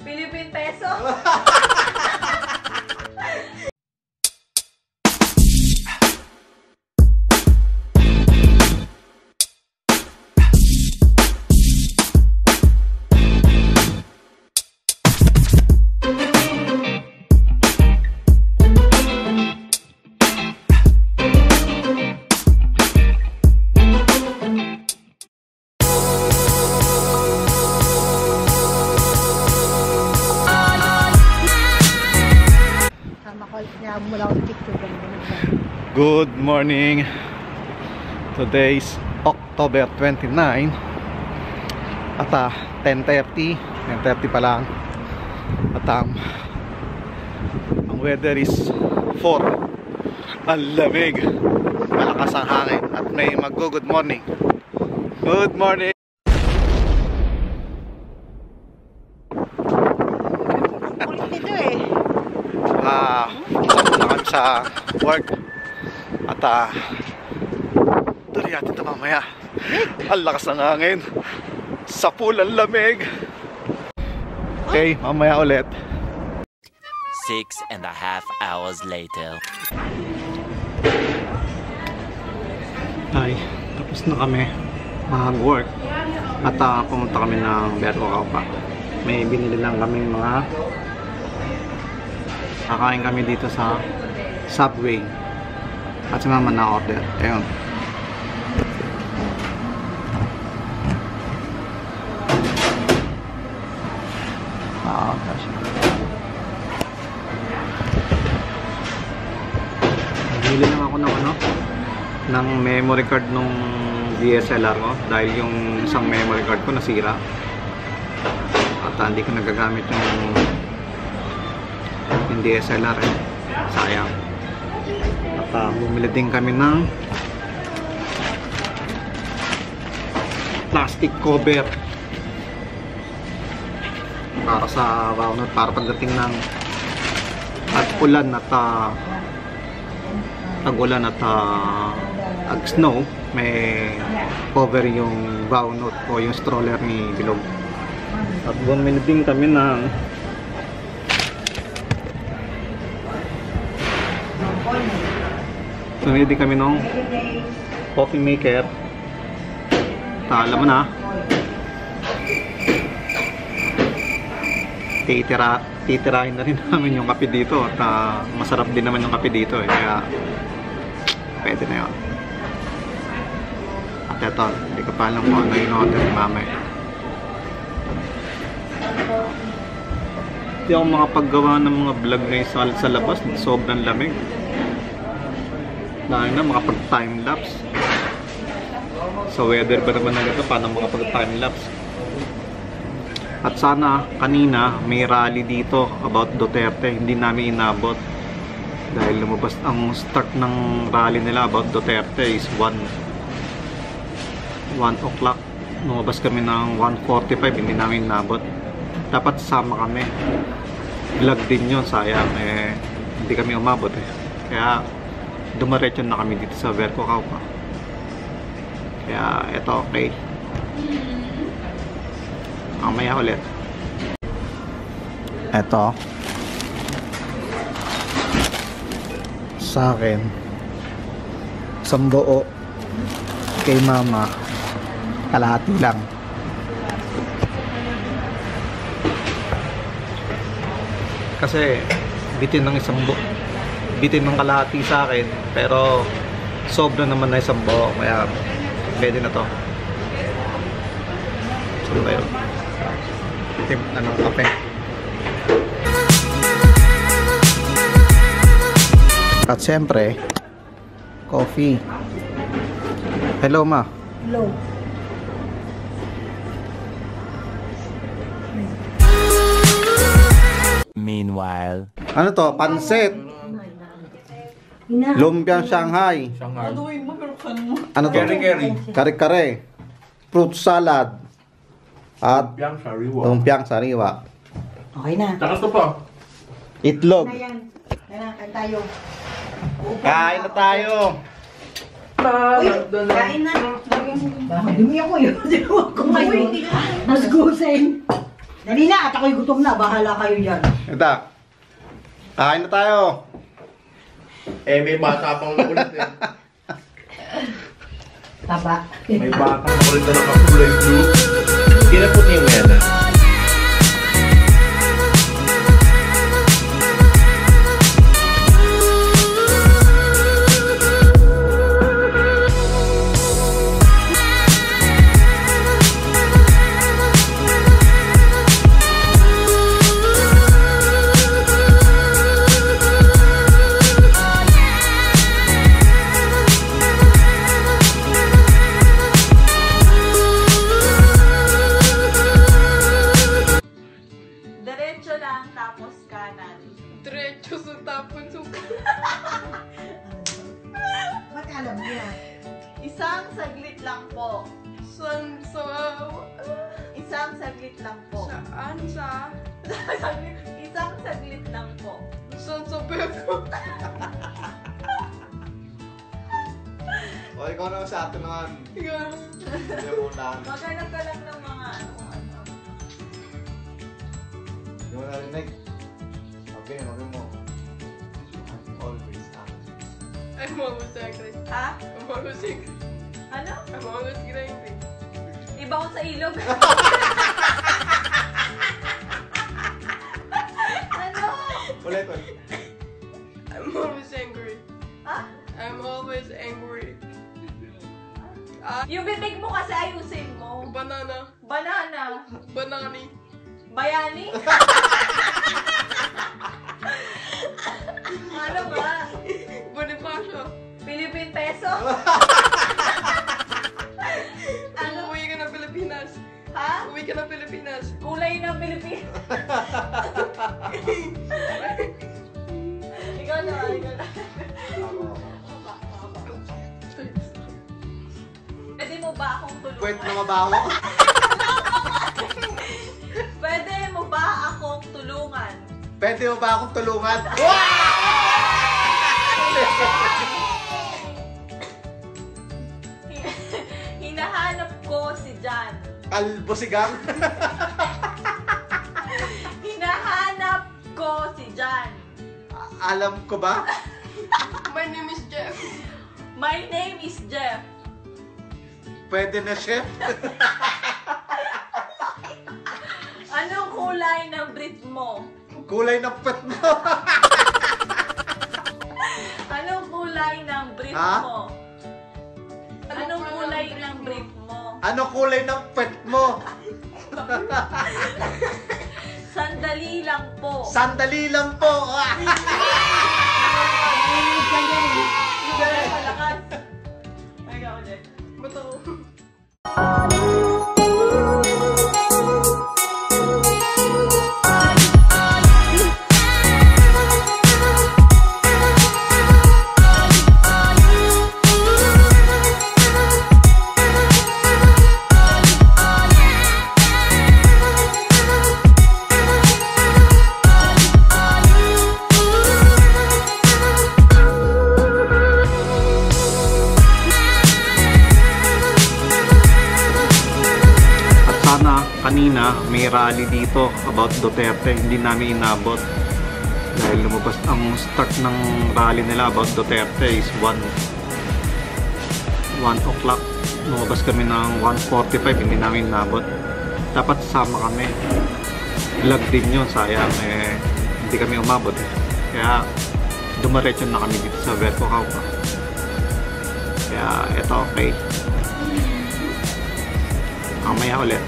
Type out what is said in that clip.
Philippine peso? Good morning. Today's October 29 at 10:30 pa lang at ang weather is 4. Ang lamig, malakas ang hangin at may mag-good morning. Good morning. Papunta kami sa work at tuloy natin ito mamaya. Ang lakas ng hangin, sa pool ang lamig. Okay, mamaya ulit. 6.5 hours later. Ay, tapos na kami mag-work at pumunta kami ng Berco Caupa. May binili lang kami mga kakain kami dito sa Subway at si mama na order. Ayun. Gosh. Bili lang ako ng memory card nung DSLR ko dahil yung isang memory card ko nasira at hindi ko nagagamit yung DSLR sayang. At bumili din kami ng plastic cover para sa baonot, para pagdating ng ulan at tag-ulan at snow, may cover yung baonot o yung stroller ni Bilog. At bumili din kami ng coffee maker. Alam mo na, titirahin na rin namin yung kape dito at masarap din naman yung kape dito kaya pwede na yun. At ito, hindi ko pa alam kung ano yung order ni mama. Hindi ako makapaggawa ng mga vlog na sa labas, sobrang lamig. Lalo na makapag-time lapse. Sa weather ba naman na ito, paano makapag-time lapse? At sana kanina may rally dito about Duterte, hindi namin inabot dahil lumabas ang start ng rally nila about Duterte is 1 o'clock. Lumabas kami ng 1:45, hindi namin inabot. Dapat sama kami, vlog din yun, sayang hindi kami umabot kaya dumaretso na kami dito sa Berco Caupa. Kaya eto, okay, mamaya ulit. Eto sa akin isang buo, kay mama kalahati lang. Kasi bitin ng bitin ng kalahati sa akin, pero sobra naman na isang buo, kaya pwede na to. So tayo ng kape. At siyempre coffee. Hello ma. Hello. Meanwhile, ano to? Pansit. Lumpiang Shanghai. Ano to? Kare-kare. Fruit salad. At lumpiang sariwa. Okay na. Takas to pa. Itlog. Ayan. Kain tayo. Kain na tayo. Uy, kain na. Dumi ako yun. Mas gusing. Dali na, at ako'y gutom na. Bahala kayo dyan. Ito. Kain na tayo. May bata pang nakulit eh. Taba. May bata nakulit na nakakulay blue. Kinaputi yung mena. Diretso lang, tapos kanan. Diretso sa tapon suka. Ba't alam niya? Isang saglit lang po. Isang saglit lang po. Saan sa? Isang saglit lang po. Saan sa beko? O, ikaw na sa atin naman. Yan. Hindi mo unahan. Maghanap ka lang ng mga ano. Hindi mo narinig. Okay mo. Always angry. I'm always angry. Ha? I'm always angry. Ano? I'm always angry. Iba ko sa ilog. Ano? Ulit. I'm always angry. Ha? I'm always angry. Yung bibig mo kasi ayusin mo. Banana. Banana. Banani. Bayani? Ano ba? Bonifacio. Philippine peso? Ano? Uwi ka ng Pilipinas. Ha? Uwi ka ng Pilipinas. Kulay ng Pilipinas. Ikaw na, ikaw na. Pwede mo ba akong tulungan? Puwet na mabaho. Pwede mo ba akong tulungan? Pwede mo ba akong tulungan? Hinahanap ko si Jan. Kalbo sigang. Hinahanap ko si Jan. Alam ko ba? My name is Jeff. My name is Jeff. Pwede na, chef. Anong kulay ng brief mo? Kulay ng pet mo. Anong kulay ng brief Ha? mo? Anong kulay ng brief mo? Ano kulay ng pet mo? Sandali lang po. Sandali lang po. Malakas. Ay, ikaw ulit. Ba't ako? Kanina may rally dito about Duterte, hindi namin inabot dahil lumabas ang start ng rally nila about Duterte is 1 o'clock. Lumabas kami ng 1:45, hindi namin inabot. Dapat sama kami, vlog din yun, sayang hindi kami umabot kaya dumiretso na kami dito sa Verco Cauca. Kaya eto, okay, mamaya ulit.